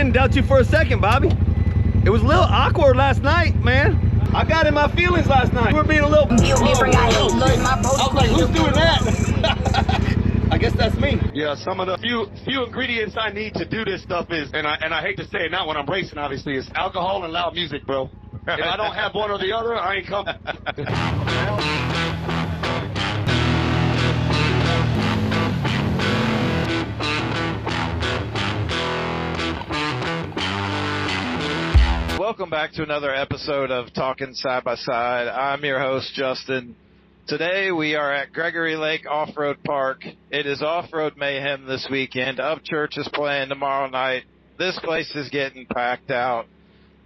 didn't doubt you for a second, Bobby. It was a little awkward last night, man. I got in my feelings last night. We were being a little... I was like, who's doing that? I guess that's me. Yeah, some of the few ingredients I need to do this stuff is, and I hate to say it, not when I'm racing, obviously, is alcohol and loud music, bro. If I don't have one or the other, I ain't coming. Welcome back to another episode of Talkin Side by Side. I'm your host, Justin. Today we are at Gregory Lake Off-Road Park. It is off-road mayhem this weekend. Upchurch is playing tomorrow night. This place is getting packed out.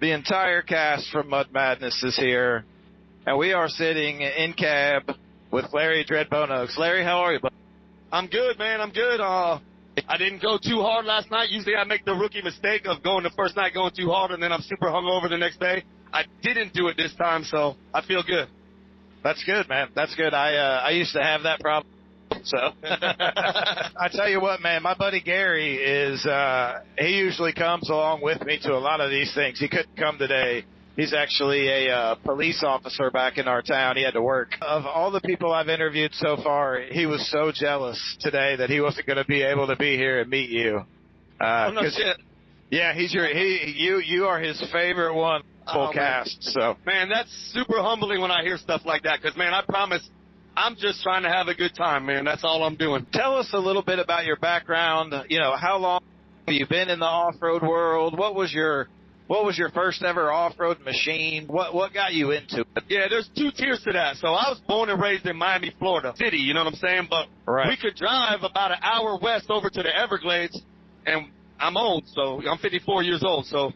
The entire cast from Mud Madness is here. And we are sitting in cab with Larry Dredbone Oaks. Larry, how are you, bud? I'm good, man. I'm good. I didn't go too hard last night. Usually I make the rookie mistake of going the first night going too hard, and then I'm super hungover the next day. I didn't do it this time, so I feel good. That's good, man. That's good. I used to have that problem. So I tell you what, man, my buddy Gary he usually comes along with me to a lot of these things. He couldn't come today. He's actually a police officer back in our town. He had to work. Of all the people I've interviewed so far, he was so jealous today that he wasn't going to be able to be here and meet you. No shit. Yeah, you are his favorite one. Full cast. So, man, that's super humbling when I hear stuff like that. Because, man, I promise, I'm just trying to have a good time, man. That's all I'm doing. Tell us a little bit about your background. You know, how long have you been in the off-road world? What was your first ever off-road machine? What got you into it? Yeah, there's two tiers to that. So I was born and raised in Miami, Florida City, you know what I'm saying? But we could drive about an hour west over to the Everglades, and I'm old, so I'm 54 years old. So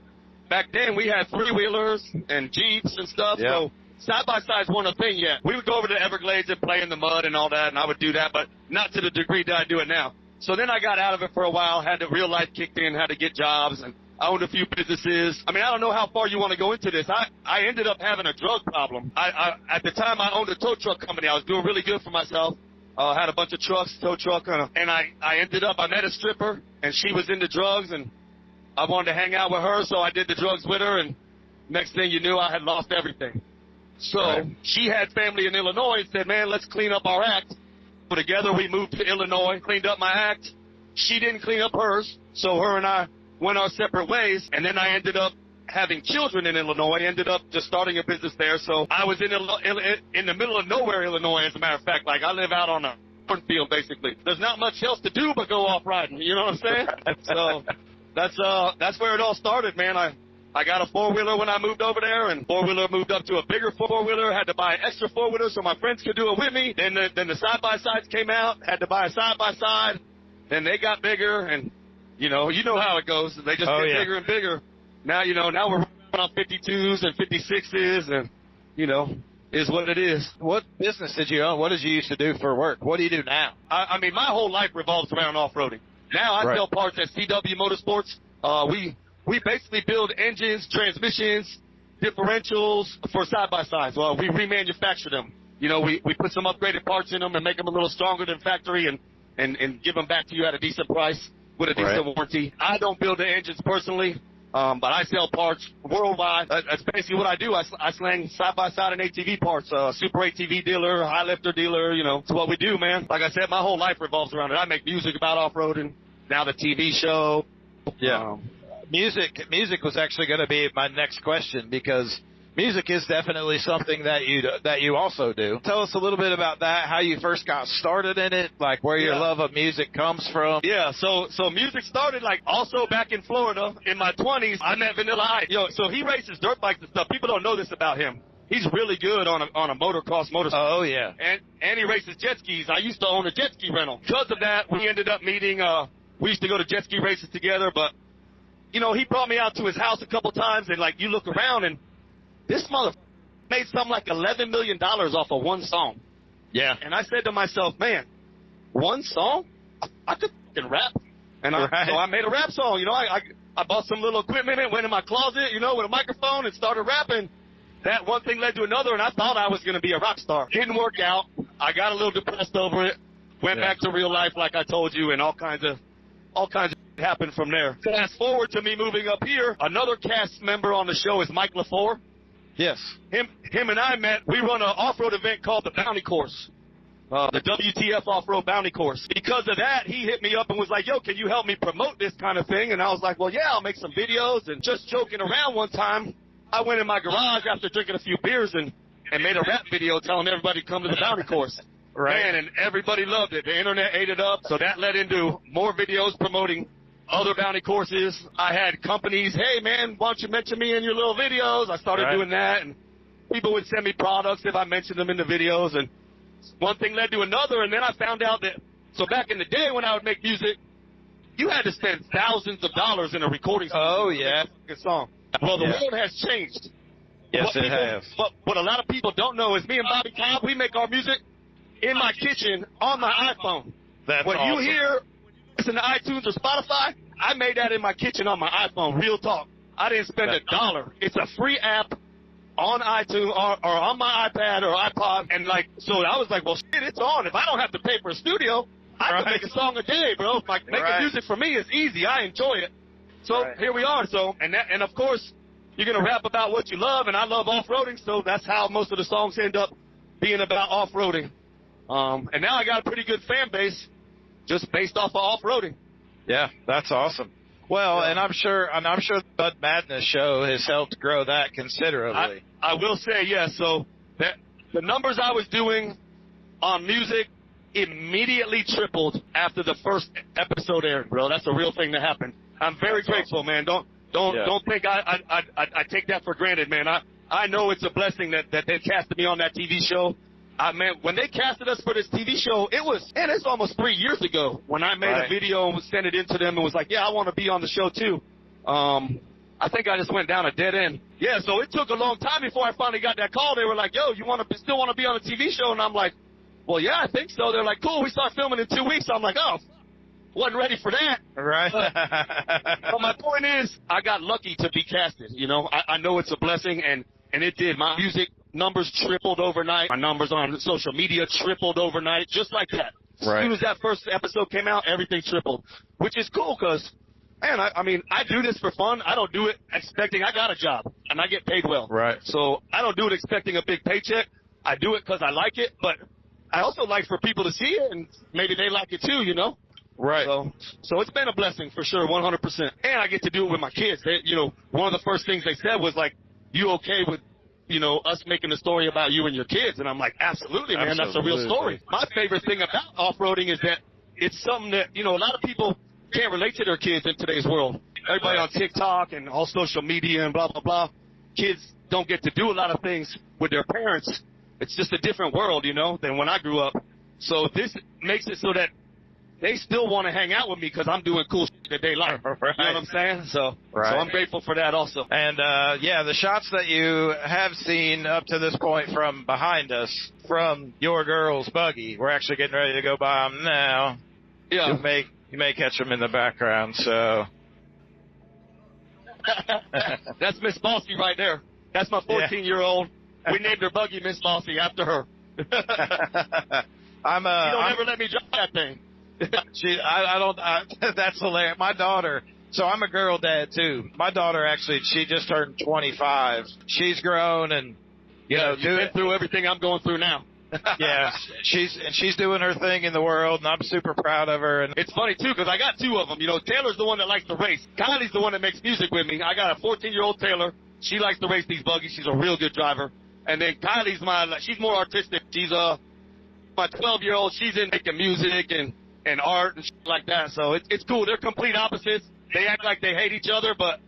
back then we had three-wheelers and Jeeps and stuff, so side-by-sides weren't a thing yet. We would go over to the Everglades and play in the mud and all that, and I would do that, but not to the degree that I do it now. So then I got out of it for a while, had the real life kicked in, had to get jobs, and I owned a few businesses. I mean, I don't know how far you want to go into this. I ended up having a drug problem. At the time, I owned a tow truck company. I was doing really good for myself. Had a bunch of trucks, tow truck, and I met a stripper, and she was into drugs, and I wanted to hang out with her, so I did the drugs with her, and next thing you knew, I had lost everything. So she had family in Illinois and said, man, let's clean up our act. So together we moved to Illinois, cleaned up my act. She didn't clean up hers, so her and I went our separate ways, and then I ended up having children in Illinois, ended up just starting a business there. So I was in the middle of nowhere, Illinois, as a matter of fact. Like, I live out on a cornfield, basically. There's not much else to do but go off-riding, you know what I'm saying? So that's where it all started, man. I got a four-wheeler when I moved over there, and four-wheeler moved up to a bigger four-wheeler, had to buy an extra four-wheeler so my friends could do it with me. Then the side-by-sides came out, had to buy a side-by-side. Then they got bigger, and you know how it goes. They just get bigger and bigger. Now we're running on 52s and 56s, and is what it is. What business did you own? What did you used to do for work? What do you do now? I mean, my whole life revolves around off-roading. Now I sell parts at CW Motorsports. We basically build engines, transmissions, differentials for side-by-sides. Well, we remanufacture them. We put some upgraded parts in them and make them a little stronger than factory and give them back to you at a decent price with a decent warranty. I don't build the engines personally, but I sell parts worldwide. That's basically what I do. I slang side-by-side and ATV parts, super ATV dealer, high lifter dealer, it's what we do, man. Like I said, my whole life revolves around it. I make music about off-roading, now the TV show. Yeah. Music was actually going to be my next question, because music is definitely something that you also do. Tell us a little bit about that, how you first got started in it, like where your love of music comes from. Yeah, so music started like also back in Florida in my 20s. I met Vanilla Ice. So he races dirt bikes and stuff. People don't know this about him. He's really good on a motocross motorcycle. Oh yeah. And he races jet skis. I used to own a jet ski rental. Because of that, we ended up meeting. We used to go to jet ski races together, but he brought me out to his house a couple times, and like you look around and this mother made something like $11 million off of one song. Yeah. And I said to myself, man, one song? I could fucking rap. And so I made a rap song. I bought some little equipment and went in my closet, with a microphone and started rapping. That one thing led to another, and I thought I was going to be a rock star. Didn't work out. I got a little depressed over it. Went back to real life, like I told you, and all kinds of happened from there. Fast forward to me moving up here. Another cast member on the show is Mike LaFleur. Yes. Him and I met. We run an off-road event called the Bounty Course. The WTF off-road bounty course. Because of that, he hit me up and was like, yo, can you help me promote this kind of thing? And I was like, well, yeah, I'll make some videos. And just joking around one time, I went in my garage after drinking a few beers and made a rap video telling everybody to come to the bounty course. Right. Man, and everybody loved it. The internet ate it up. So that led into more videos promoting other bounty courses. I had companies, hey, man, why don't you mention me in your little videos? I started doing that. And people would send me products if I mentioned them in the videos. And one thing led to another, and then I found out that, so back in the day when I would make music, you had to spend thousands of dollars in a recording studio. Oh, yeah. A song. Well, the world has changed. Yes, it has. What a lot of people don't know is me and Bobby Cobb, we make our music in my kitchen on my iPhone. That's when awesome. you hear listen to iTunes or Spotify, I made that in my kitchen on my iPhone, real talk. I didn't spend $1. It's a free app on iTunes or on my iPad or iPod, and so I was like, well, shit, it's on. If I don't have to pay for a studio, I can make a song a day, bro. Like making music for me is easy. I enjoy it. So here we are. So and of course, you're gonna rap about what you love, and I love off-roading, so that's how most of the songs end up being about off-roading. And now I got a pretty good fan base just based off of off-roading. Yeah, that's awesome. Well, and I'm sure the Bud Madness show has helped grow that considerably. I will say, yes. So the numbers I was doing on music immediately tripled after the first episode aired, bro. That's a real thing that happened. I'm very grateful, man. Don't think I take that for granted, man. I know it's a blessing that they casted me on that TV show. Man, when they casted us for this TV show, it's almost 3 years ago when I made a video and sent it in to them and was like, yeah, I want to be on the show too. I think I just went down a dead end. Yeah, so it took a long time before I finally got that call. They were like, yo, you still want to be on a TV show? And I'm like, well, yeah, I think so. They're like, cool, we start filming in 2 weeks. I'm like, oh, wasn't ready for that. Right. But my point is, I got lucky to be casted. You know, I know it's a blessing, and it did. My music numbers tripled overnight. My numbers on social media tripled overnight, just like that. As soon as that first episode came out, everything tripled, which is cool because, man, I mean, I do this for fun. I don't do it expecting I got a job, and I get paid well. Right. So I don't do it expecting a big paycheck. I do it because I like it, but I also like for people to see it, and maybe they like it too, you know? Right. So it's been a blessing for sure, 100%. And I get to do it with my kids. They, you know, one of the first things they said was like, you okay with, you know, us making a story about you and your kids? And I'm like, absolutely, man. That's a real story. My favorite thing about off-roading is that it's something that, you know, a lot of people can't relate to their kids in today's world. Everybody on TikTok and all social media and blah, blah, blah. Kids don't get to do a lot of things with their parents. It's just a different world, you know, than when I grew up. So this makes it so that they still want to hang out with me because I'm doing cool shit that they like. You know what I'm saying? So I'm grateful for that also. And, yeah, the shots that you have seen up to this point from behind us, from your girl's buggy, we're actually getting ready to go by them now. Yeah. You may catch them in the background, so. That's Miss Bossy right there. That's my 14-year-old. We named her buggy Miss Bossy after her. You don't ever let me drive that thing. That's hilarious. My daughter, so I'm a girl dad too. My daughter actually, she just turned 25. She's grown and, you know, you've been through everything I'm going through now. Yeah, she's doing her thing in the world, and I'm super proud of her. And it's funny too because I got two of them. You know, Taylor's the one that likes to race. Kylie's the one that makes music with me. I got a 14-year-old Taylor. She likes to race these buggies. She's a real good driver. And then Kylie's she's more artistic. She's my 12-year-old. She's in making music and art and shit like that. So it's cool. They're complete opposites. They act like they hate each other, but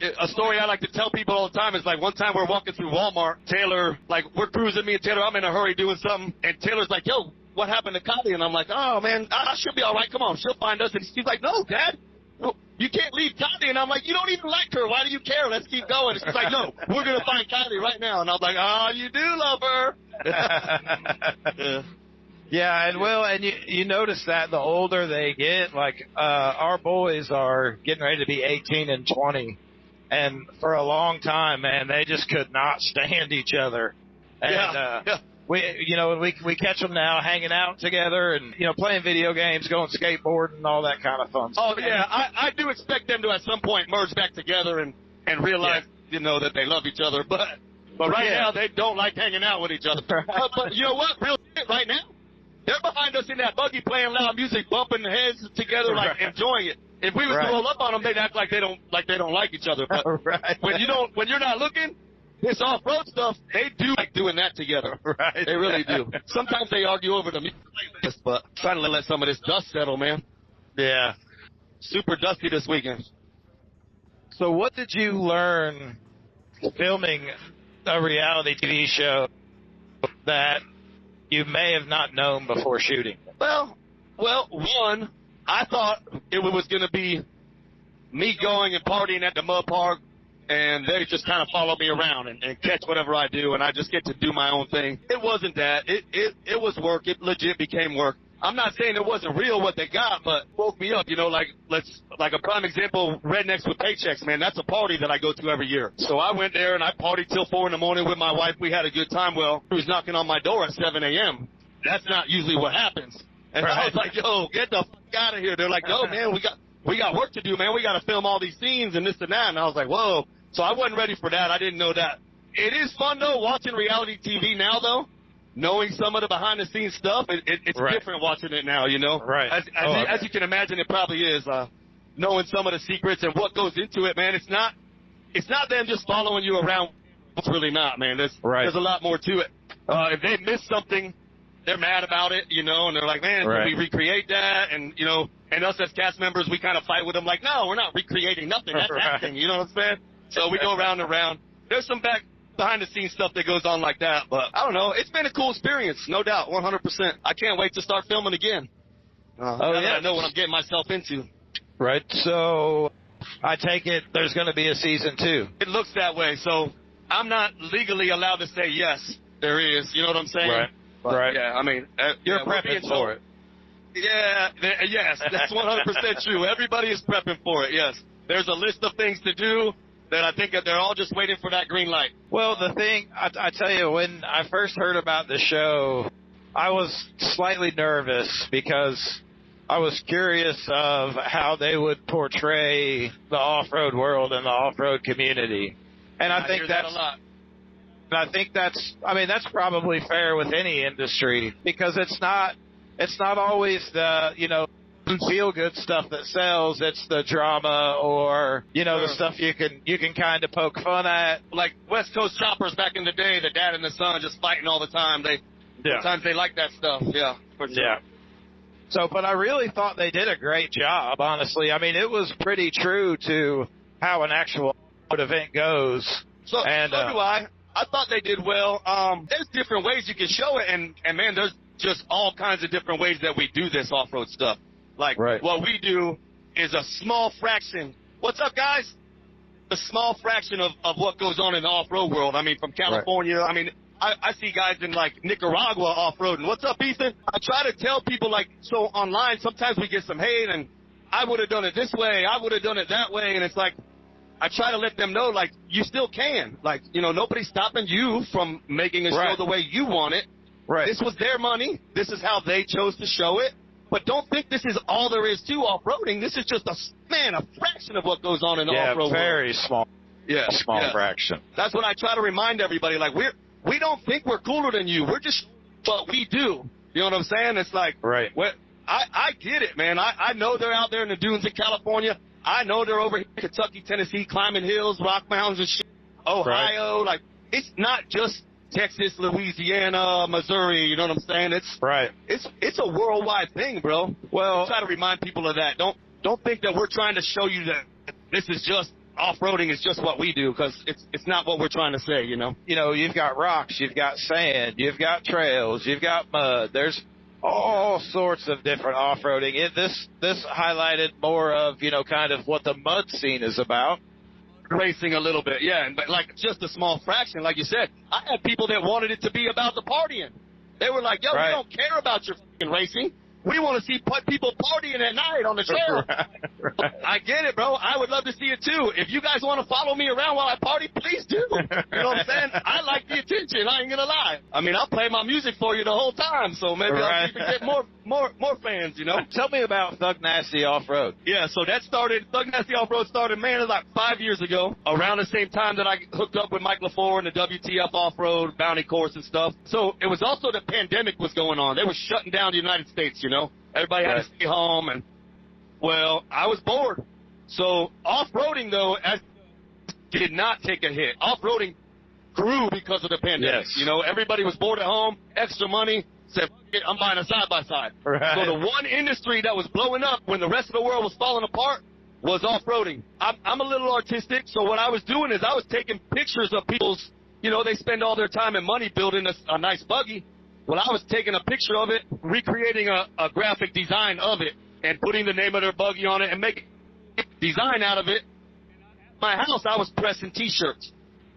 a story I like to tell people all the time is like one time we're walking through Walmart. Taylor, like we're cruising, me and Taylor, I'm in a hurry doing something, and Taylor's like, yo, what happened to Kylie? And I'm like, oh, man, I should be all right. Come on, she'll find us. And she's like, no, Dad. No, you can't leave Kylie. And I'm like, you don't even like her. Why do you care? Let's keep going. And she's like, no, we're going to find Kylie right now. And I'm like, oh, you do love her. Yeah. Yeah, and Will, and you notice that the older they get, like our boys are getting ready to be 18 and 20, and for a long time, man, they just could not stand each other. And we catch them now hanging out together and, playing video games, going skateboarding, all that kind of fun stuff. Oh, yeah. I do expect them to at some point merge back together and realize, that they love each other. But right now, they don't like hanging out with each other. But you know what? Real shit right now, they're behind us in that buggy playing loud music, bumping their heads together, like enjoying it. If we was to roll up on them, they'd act like they don't like each other. But when you're not looking, this off-road stuff, they do like doing that together. Right. They really do. Sometimes they argue over the music playlist, but trying to let some of this dust settle, man. Yeah. Super dusty this weekend. So what did you learn filming a reality TV show that you may have not known before shooting? Well, one, I thought it was going to be me going and partying at the mud park, and they just kind of follow me around and catch whatever I do, and I just get to do my own thing. It wasn't that. It was work. It legit became work. I'm not saying it wasn't real what they got, but woke me up, like a prime example, Rednecks with Paychecks, man. That's a party that I go to every year. So I went there and I partied till 4 a.m. with my wife. We had a good time. Well, he was knocking on my door at 7 a.m. That's not usually what happens. And I was like, yo, get the fuck out of here. They're like, no, man, we got work to do, man. We got to film all these scenes and this and that. And I was like, whoa. So I wasn't ready for that. I didn't know that. It is fun, though, watching reality TV now, though. Knowing some of the behind-the-scenes stuff, it's different watching it now, Right. As you can imagine, it probably is. Knowing some of the secrets and what goes into it, man. It's not them just following you around. It's really not, man. There's a lot more to it. If they miss something, they're mad about it, and they're like, man, can we recreate that? And, and us as cast members, we kind of fight with them like, no, we're not recreating nothing. That's acting, you know what I'm saying? So we go round and round. There's some behind-the-scenes stuff that goes on like that, but I don't know. It's been a cool experience, no doubt, 100%. I can't wait to start filming again. Now that I know what I'm getting myself into. Right. So I take it there's going to be a season 2. It looks that way. So I'm not legally allowed to say yes, there is. You know what I'm saying? Right. But, right. Yeah, I mean, you're prepping for it. Yeah, yes, that's 100% true. Everybody is prepping for it, yes. There's a list of things to do that I think that they're all just waiting for that green light. Well, the thing, I tell you, when I first heard about the show, I was slightly nervous because I was curious of how they would portray the off-road world and the off-road community. And I think that's that a lot. And I think that's probably fair with any industry because it's not always the, feel good stuff that sells. It's the drama or, the stuff you can kind of poke fun at. Like West Coast choppers back in the day, the dad and the son just fighting all the time. Sometimes they like that stuff. Yeah, for sure. Yeah. So, but I really thought they did a great job, honestly. I mean, it was pretty true to how an actual event goes. So do I. I thought they did well. There's different ways you can show it, and man, there's just all kinds of different ways that we do this off-road stuff. Like, what we do is a small fraction. What's up, guys? A small fraction of what goes on in the off-road world. I mean, from California. Right. I mean, I see guys in, like, Nicaragua off-roading. What's up, Ethan? I try to tell people, like, so online, sometimes we get some hate, and I would have done it this way. I would have done it that way. And it's like, I try to let them know, like, you still can. Like, nobody's stopping you from making a show the way you want it. Right. This was their money. This is how they chose to show it. But don't think this is all there is to off-roading. This is just a fraction of what goes on in the off-road very world. Small. Yeah, small fraction. That's what I try to remind everybody. Like, we don't think we're cooler than you. We're just what we do. You know what I'm saying? It's like, I get it, man. I know they're out there in the dunes in California. I know they're over here in Kentucky, Tennessee, climbing hills, rock mountains and shit. Ohio, like, it's not just Texas, Louisiana, Missouri, you know what I'm saying? It's a worldwide thing, bro. Well, I try to remind people of that. Don't think that we're trying to show you that this is just off-roading is just what we do, because it's not what we're trying to say, you've got rocks, you've got sand, you've got trails, you've got mud. There's all sorts of different off-roading. This highlighted more of, kind of what the mud scene is about. Racing a little bit, yeah, but like just a small fraction, like you said. I had people that wanted it to be about the partying. They were like, yo, we don't care about your fucking racing. We want to see people partying at night on the trail. Right. I get it, bro. I would love to see it too. If you guys want to follow me around while I party, please do. You know what I'm saying? I like the attention. I ain't gonna lie. I mean, I'll play my music for you the whole time, so maybe I'll even get more fans. You know. Tell me about Thug Nasty Off-Road. Yeah, so Thug Nasty Off-Road started, man, like 5 years ago, around the same time that I hooked up with Mike LaFleur and the WTF Off-Road bounty course and stuff. So it was also the pandemic was going on. They were shutting down the United States, you know. Everybody had to stay home, and, well, I was bored. So off-roading, though, did not take a hit. Off-roading grew because of the pandemic. Yes. You know, everybody was bored at home, extra money, said, I'm buying a side-by-side. Right. So the one industry that was blowing up when the rest of the world was falling apart was off-roading. I'm a little artistic, so what I was doing is I was taking pictures of people's, you know, they spend all their time and money building a nice buggy. Well, I was taking a picture of it, recreating a graphic design of it, and putting the name of their buggy on it and making design out of it. My house, I was pressing T-shirts.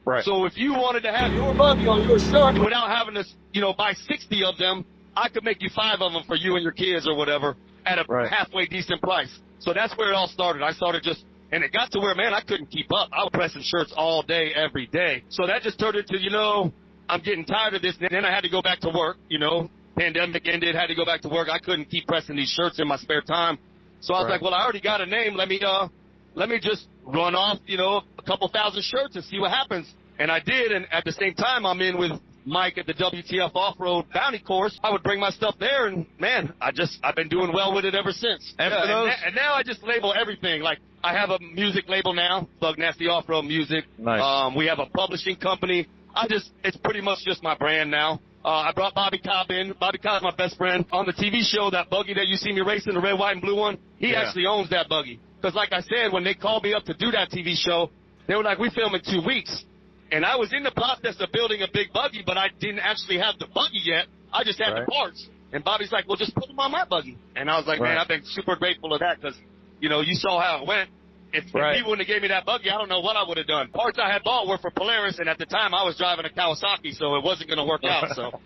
Right. So if you wanted to have your buggy on your shirt without having to, you know, buy 60 of them, I could make you 5 of them for you and your kids or whatever at a halfway decent price. So that's where it all started. I started just, and it got to where, man, I couldn't keep up. I was pressing shirts all day, every day. So that just turned into, you know, I'm getting tired of this. And then I had to go back to work, you know. Pandemic ended, had to go back to work. I couldn't keep pressing these shirts in my spare time. So I was like, well, I already got a name. Let me just run off, you know, a couple thousand shirts and see what happens. And I did. And at the same time, I'm in with Mike at the WTF Off-Road Bounty Course. I would bring my stuff there, and man, I've been doing well with it ever since. And, and now I just label everything. Like, I have a music label now, Thug Nasty Off-Road Music. Nice. We have a publishing company. It's pretty much just my brand now. I brought Bobby Cobb in. Bobby Cobb's my best friend. On the TV show, that buggy that you see me racing, the red, white, and blue one, he actually owns that buggy. Because like I said, when they called me up to do that TV show, they were like, we film in 2 weeks. And I was in the process of building a big buggy, but I didn't actually have the buggy yet. I just had the parts. And Bobby's like, well, just put them on my buggy. And I was like, man, I've been super grateful of that because, you know, you saw how it went. If he wouldn't have gave me that buggy, I don't know what I would have done. Parts I had bought were for Polaris, and at the time I was driving a Kawasaki, so it wasn't going to work out. So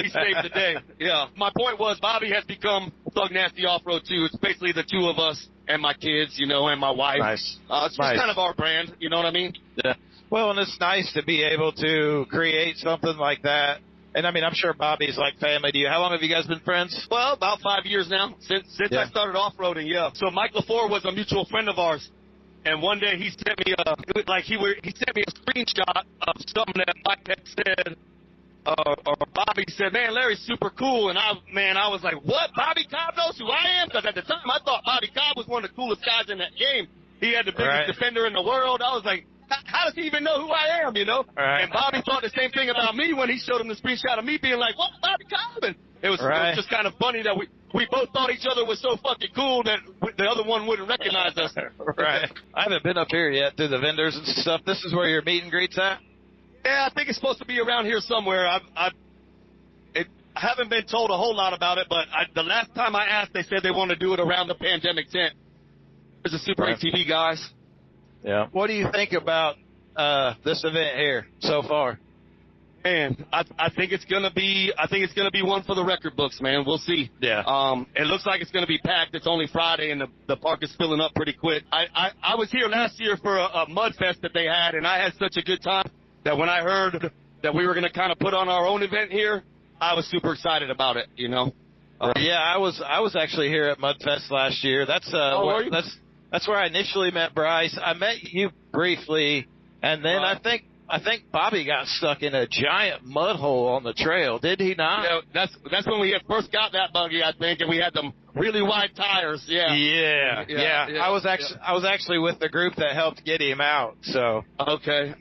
he saved the day. Yeah. My point was Bobby has become Thug Nasty Off-Road too. It's basically the two of us and my kids, you know, and my wife. Nice. It's just kind of our brand. You know what I mean? Yeah. Well, and it's nice to be able to create something like that. And I mean, I'm sure Bobby's like family to you. How long have you guys been friends? Well, about 5 years now, since I started off-roading. Yeah. So Mike LaFleur was a mutual friend of ours. And one day he sent me he sent me a screenshot of something that Mike had said, or Bobby said, man, Larry's super cool. And I was like, what? Bobby Cobb knows who I am? Because at the time I thought Bobby Cobb was one of the coolest guys in that game. He had the biggest defender in the world. I was like, how does he even know who I am, you know? And Bobby thought the same thing about me when he showed him the screenshot of me being like, what, Bobby Cobb? And it was just kind of funny that we both thought each other was so fucking cool that the other one wouldn't recognize us. Right. I haven't been up here yet through the vendors and stuff. This is where your meet and greet's at? Yeah, I think it's supposed to be around here somewhere. I haven't been told a whole lot about it, but the last time I asked, they said they want to do it around the pandemic tent. There's a Super ATV, guys. Yeah. What do you think about this event here so far? Man, I think it's gonna be one for the record books, man. We'll see. Yeah. It looks like it's gonna be packed. It's only Friday, and the park is filling up pretty quick. I was here last year for a mud fest that they had, and I had such a good time that when I heard that we were gonna kind of put on our own event here, I was super excited about it. You know. Yeah, I was actually here at Mudfest last year. That's that's where I initially met Bryce. I met you briefly, and then I think Bobby got stuck in a giant mud hole on the trail. Did he not? Yeah, that's when we had first got that buggy, I think, and we had them really wide tires. Yeah. I was actually with the group that helped get him out. So okay,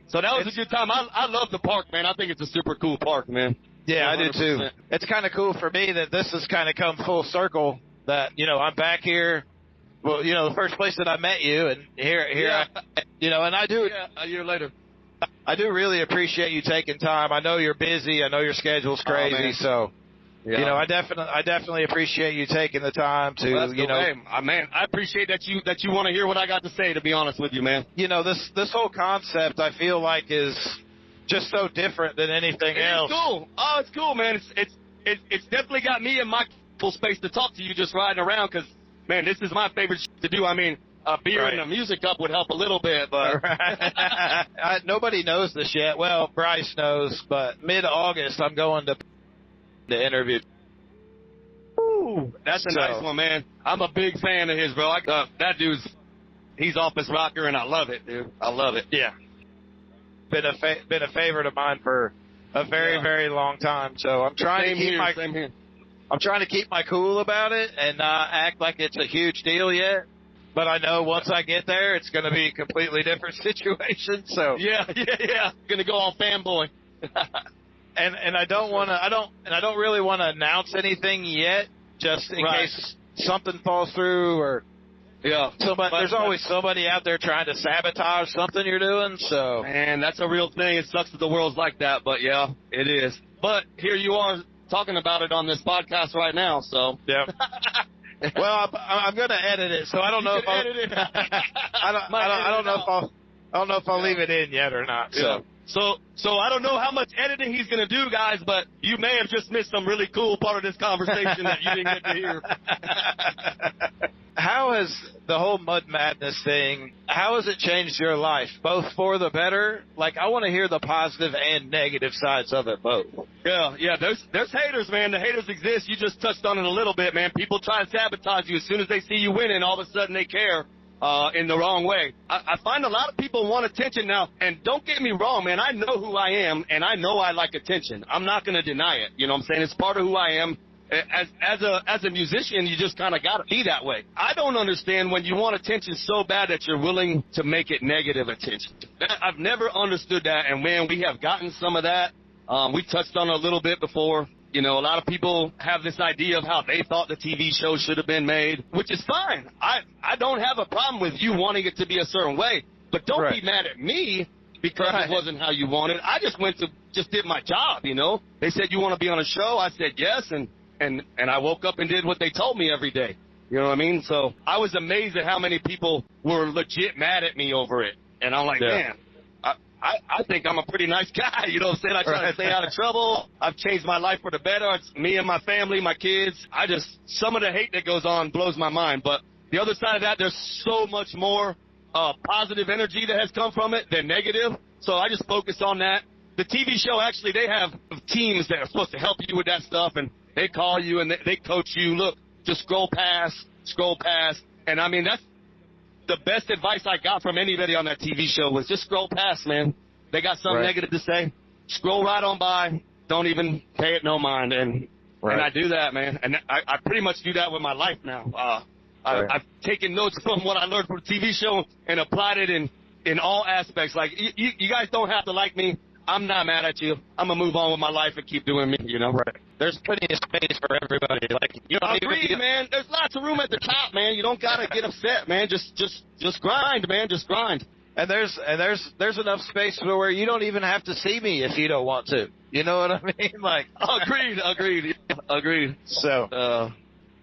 so that was a good time. I love the park, man. I think it's a super cool park, man. Yeah, 100%. I do too. It's kind of cool for me that this has kind of come full circle. That I'm back here. Well, the first place that I met you, and here, and I do. Yeah, a year later. I do really appreciate you taking time. I know you're busy. I know your schedule's crazy, so I definitely appreciate you taking the time to. Well, man, I appreciate that you want to hear what I got to say. To be honest with you, man. This whole concept I feel like is just so different than anything else. It's cool. Oh, it's cool, man. It's definitely got me and my full space to talk to you just riding around because, man, this is my favorite to do. I mean, a beer and a music up would help a little bit, but nobody knows this yet. Well, Bryce knows, but mid-August I'm going to the interview. Ooh, that's a nice one, man. I'm a big fan of his, bro. That dude's, he's office rocker, and I love it, dude. I love it. Yeah. Been a favorite of mine for a very long time. So I'm trying I'm trying to keep my cool about it and not act like it's a huge deal yet. But I know once I get there, it's going to be a completely different situation. So yeah. Going to go all fanboy. and I don't really want to announce anything yet, just in case something falls through or there's always somebody out there trying to sabotage something you're doing. So man, that's a real thing. It sucks that the world's like that, but yeah, it is. But here you are talking about it on this podcast right now. So yeah. Well, I'm going to edit it, so I don't know if I'll. I don't know if I'll leave it in yet or not. So I don't know how much editing he's going to do, guys, but you may have just missed some really cool part of this conversation that you didn't get to hear. How has the whole Mud Madness thing, how has it changed your life, both for the better? Like, I want to hear the positive and negative sides of it both. Yeah, there's haters, man. The haters exist. You just touched on it a little bit, man. People try to sabotage you. As soon as they see you winning, all of a sudden they care in the wrong way. I find a lot of people want attention now, and don't get me wrong, man. I know who I am, and I know I like attention. I'm not going to deny it. You know what I'm saying? It's part of who I am. As a musician, you just kind of got to be that way. I don't understand when you want attention so bad that you're willing to make it negative attention. I've never understood that, and man, we have gotten some of that. We touched on it a little bit before. You know, a lot of people have this idea of how they thought the TV show should have been made, which is fine. I don't have a problem with you wanting it to be a certain way, but don't be mad at me because it wasn't how you wanted. I just did my job, you know. They said, you want to be on a show? I said yes, and I woke up and did what they told me every day. You know what I mean? So I was amazed at how many people were legit mad at me over it. And I'm like, man, I think I'm a pretty nice guy. You know what I'm saying? I try to stay out of trouble. I've changed my life for the better. It's me and my family, my kids. Some of the hate that goes on blows my mind. But the other side of that, there's so much more positive energy that has come from it than negative. So I just focus on that. The TV show, actually, they have teams that are supposed to help you with that stuff, and they call you and they coach you. Look, just scroll past. And, I mean, that's the best advice I got from anybody on that TV show was just scroll past, man. They got something negative to say. Scroll right on by. Don't even pay it no mind. And I do that, man. And I pretty much do that with my life now. I've taken notes from what I learned from the TV show and applied it in all aspects. Like, you guys don't have to like me. I'm not mad at you. I'm going to move on with my life and keep doing me, you know? Right. There's plenty of space for everybody. Like, you don't agree, man. There's lots of room at the top, man. You don't got to get upset, man. Just grind, man. Just grind. And there's enough space where you don't even have to see me if you don't want to. You know what I mean? Like, agreed. So,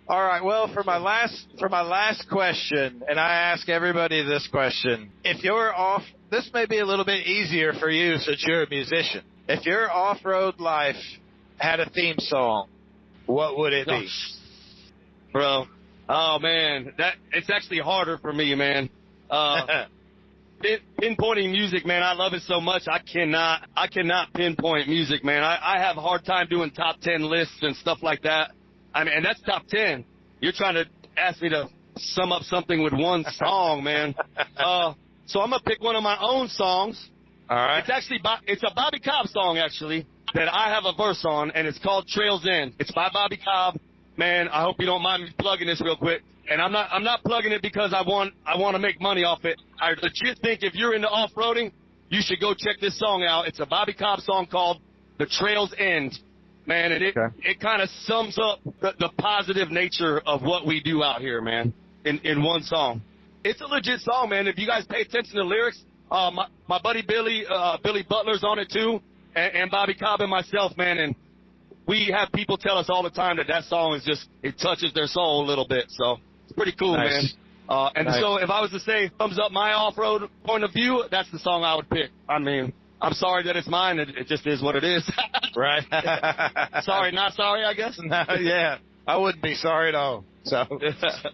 all right. Well, for my last question, and I ask everybody this question: if you're off, this may be a little bit easier for you since you're a musician. If your off-road life had a theme song, what would it be? Bro, oh man, it's actually harder for me, man. Pinpointing music, man, I love it so much. I cannot pinpoint music, man. I have a hard time doing top 10 lists and stuff like that. I mean, and that's top 10. You're trying to ask me to sum up something with one song, man. So I'm gonna pick one of my own songs. All right. It's a Bobby Cobb song, actually, that I have a verse on, and it's called Trails End. It's by Bobby Cobb. Man, I hope you don't mind me plugging this real quick. And I'm not plugging it because I want to make money off it. I legit think if you're into off-roading, you should go check this song out. It's a Bobby Cobb song called The Trails End. Man, and it kind of sums up the positive nature of what we do out here, man, in one song. It's a legit song, man. If you guys pay attention to the lyrics, my buddy Billy Butler's on it too, and Bobby Cobb and myself, man, and we have people tell us all the time that song is it touches their soul a little bit, so it's pretty cool, man. So if I was to say thumbs up my off-road point of view, that's the song I would pick. I mean, I'm sorry that it's mine. It just is what it is. Right. Sorry, not sorry, I guess. No, yeah. I wouldn't be sorry at all. So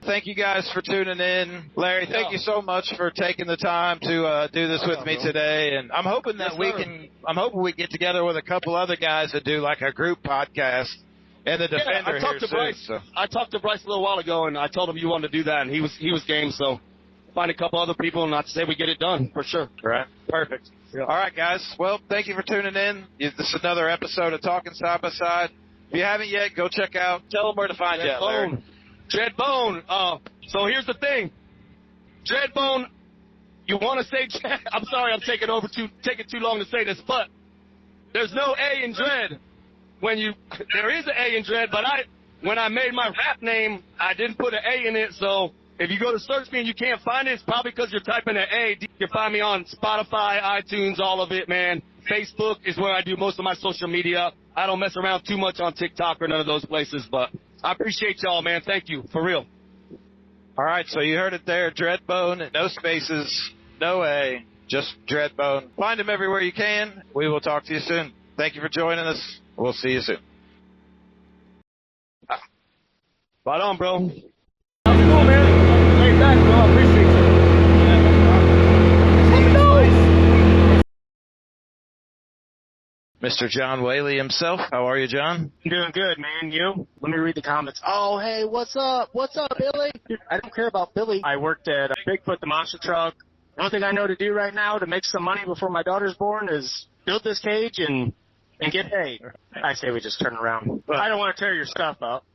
thank you guys for tuning in. Larry, thank you so much for taking the time to do this with me today. And I'm hoping that we get together with a couple other guys that do like a group podcast and the Defender I talked to Bryce. I talked to Bryce a little while ago, and I told him you wanted to do that, and he was game. So find a couple other people, and not to say we get it done for sure. Right. Perfect. Yeah. All right, guys. Well, thank you for tuning in. This is another episode of Talking Side by Side. If you haven't yet, go check out. Tell them where to find you, Larry. Dredbone. So here's the thing. Dredbone, you want to say, I'm sorry I'm taking too long to say this, but there's no A in Dred. There is an A in Dred, but when I made my rap name, I didn't put an A in it, so if you go to search me and you can't find it, it's probably because you're typing an A. You can find me on Spotify, iTunes, all of it, man. Facebook is where I do most of my social media. I don't mess around too much on TikTok or none of those places, but I appreciate y'all, man. Thank you, for real. All right, so you heard it there. Dredbone, no spaces, no A, just Dredbone. Find him everywhere you can. We will talk to you soon. Thank you for joining us. We'll see you soon. Right on, bro. How's it going, man? Lay back, bro. I appreciate you. Mr. John Whaley himself. How are you, John? I'm doing good, man. You? Let me read the comments. Oh, hey, what's up? What's up, Billy? I don't care about Billy. I worked at Bigfoot the monster truck. The only thing I know to do right now to make some money before my daughter's born is build this cage and get paid. I say we just turn around. I don't want to tear your stuff up.